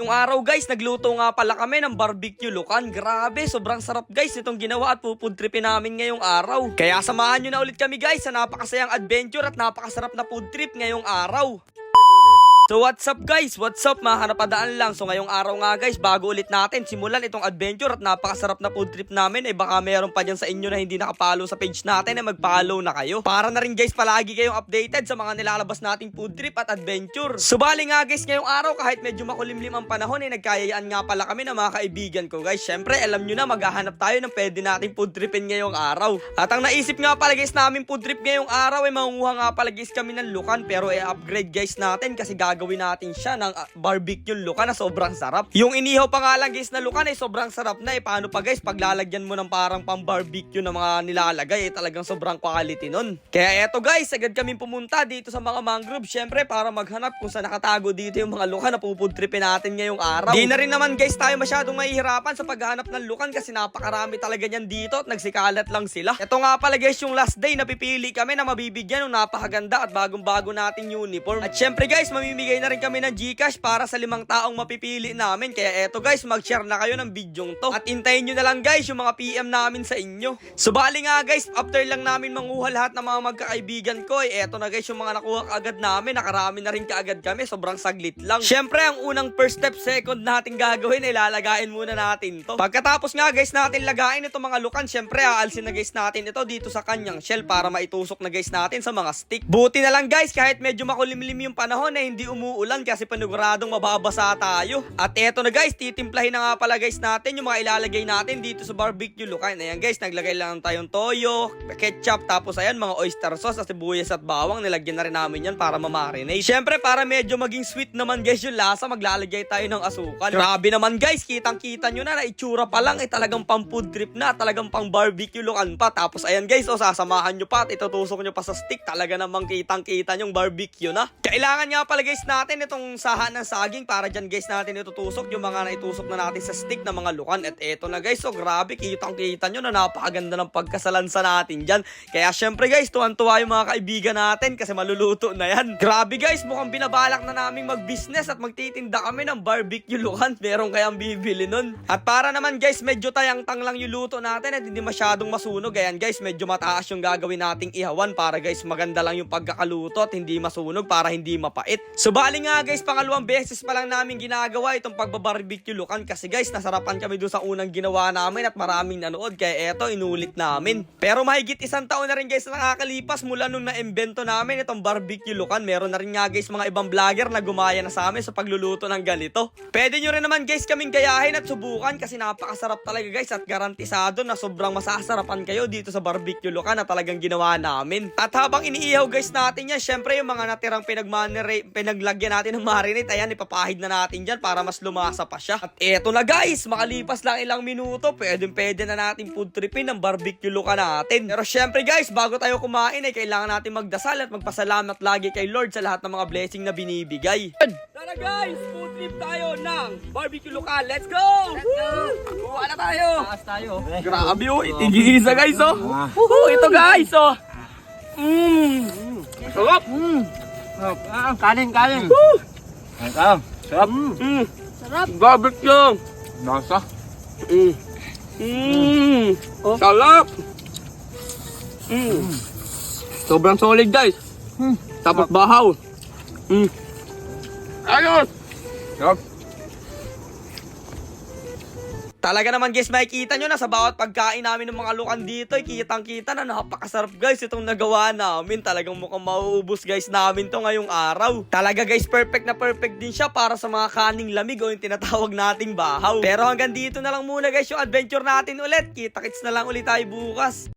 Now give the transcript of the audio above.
Yung araw guys, nagluto nga pala kami ng barbecue lukan. Grabe, sobrang sarap guys itong ginawa at pupudtripin namin ngayong araw. Kaya samahan nyo na ulit kami guys sa napakasayang adventure at napakasarap na food trip ngayong araw. So what's up guys? What's up? Mga kanapadaan lang. So ngayong araw nga guys, bago ulit natin simulan itong adventure at napakasarap na food trip namin, baka meron pa dyan sa inyo na hindi nakapollow sa page natin, mag-follow na kayo. Para na rin guys, palagi kayong updated sa mga nilalabas nating food trip at adventure. Subali nga guys, ngayong araw kahit medyo makulimlim ang panahon, nagkayayaan nga pala kami ng mga kaibigan ko guys. Syempre alam nyo na, maghahanap tayo ng pwede nating food tripin ngayong araw. At ang naisip nga pala guys namin food trip ngayong araw, mangunguha nga pala guys kami ng lukan, pero upgrade guys natin kasi gagawin natin siya ng barbecue lukan na sobrang sarap. Yung inihaw pa nga lang guys na lukan sobrang sarap na. Paano pa guys paglalagyan mo ng parang pang barbecue na mga nilalagay, talagang sobrang quality nun. Kaya eto guys, agad kami pumunta dito sa mga mangrove, syempre para maghanap kung saan nakatago dito yung mga lukan na pupudtripin natin ngayong araw. Di na rin naman guys tayo masyadong mahihirapan sa paghahanap ng lukan kasi napakarami talaga niyan dito at nagsikalat lang sila. Eto nga pala guys yung last day na pipili kami na mabibigyan ng napakaganda at bagong-bago nating uniform. At syempre guys, mamimigay na rin kami ng GCash para sa 5 taong mapipili namin. Kaya eto guys, mag-share na kayo ng bidyong to. At hintayin nyo na lang guys yung mga PM namin sa inyo. Subali nga guys, after lang namin manguha lahat ng mga magkakaibigan ko, eto na guys yung mga nakuha kaagad namin. Nakarami na rin kaagad kami, sobrang saglit lang. Syempre ang unang first step, second natin gagawin, lalagain muna natin to. Pagkatapos nga guys natin lagain itong mga lukan, syempre aalsin na guys natin ito dito sa kanyang shell para maitusok na guys natin sa mga stick. Buti na lang guys, kahit medyo makulimlim yung panahon hindi umuulan kasi paniguradong mababasa tayo. At eto na guys, titimplahin na nga pala guys natin yung mga ilalagay natin dito sa barbecue lukan. Ayan guys, naglagay lang tayong toyo, ketchup, tapos ayan mga oyster sauce, sibuyas at bawang. Nilagyan na rin namin yan para mamarinate. Syempre para medyo maging sweet naman guys yung lasa, maglalagay tayo ng asukal. Grabe naman guys, kitang-kita nyo na itsura pa lang talagang pang food trip na, talagang pang barbecue lukan pa. Tapos ayan guys, sasamahan nyo pa at itutusok nyo pa sa stick, talaga namang kitang-kita yung barbecue na. Kailangan nga pala guys natin itong sahan ng saging para dyan guys natin itutusok yung mga naitusok na natin sa stick na mga lukan. At eto na guys, so grabe, kitang-kita nyo na napakaganda ng pagkasalansa natin dyan. Kaya syempre guys, tuwan-tuwa yung mga kaibigan natin kasi maluluto na yan. Grabe guys, mukhang binabalak na naming mag-business at magtitinda kami ng barbecue lukan. Meron kayang bibili nun. At para naman guys, medyo tayang-tang lang yung luto natin at hindi masyadong masunog. Ayan guys, medyo mataas yung gagawin nating ihawan para guys maganda lang yung pagkakaluto at hindi masunog para hindi mapait. Subali nga guys, pangalawang beses pa lang namin ginagawa itong pagbabarbecue lukan kasi guys, nasarapan kami doon sa unang ginawa namin at maraming nanood. Kaya eto, inulit namin. Pero mahigit 1 taon na rin guys na nakakalipas mula nung na-invento namin itong barbecue lukan. Meron na rin nga guys mga ibang vlogger na gumaya na sa amin sa pagluluto ng ganito. Pwede nyo rin naman guys kaming gayahin at subukan kasi napakasarap talaga guys at garantisado na sobrang masasarapan kayo dito sa barbecue lukan na talagang ginawa namin. At habang iniihaw guys natin yan, syempre yung mga natirang pinaglagyan natin ng marinate, ayan, ipapahid na natin dyan para mas lumasa pa siya. At eto na guys, makalipas lang ilang minuto, pwede na natin food tripin ng barbecue lukan natin. Pero syempre guys, bago tayo kumain kailangan natin magdasal at magpasalamat lagi kay Lord sa lahat ng mga blessing na binibigay. Tara guys, food trip tayo ng barbecue lukan. Let's go! Let's go! Kuha na tayo! Taas tayo. Grabe itigisa guys ito guys sarap! Kanin. Sarap. Sarap! Barbecue! Nasa. Sarap! Sobrang solid guys. Tapos bahaw. Ayos! Sarap. Talaga naman guys, makikita nyo na sa bawat pagkain namin ng mga lukan dito, kitang-kita na napakasarap guys itong nagawa namin. Talagang mukhang mauubos guys namin to ngayong araw. Talaga guys, perfect na perfect din siya para sa mga kaning lamig o yung tinatawag nating bahaw. Pero hanggang dito na lang muna guys yung adventure natin ulit. Kita-kits na lang ulit tayo bukas.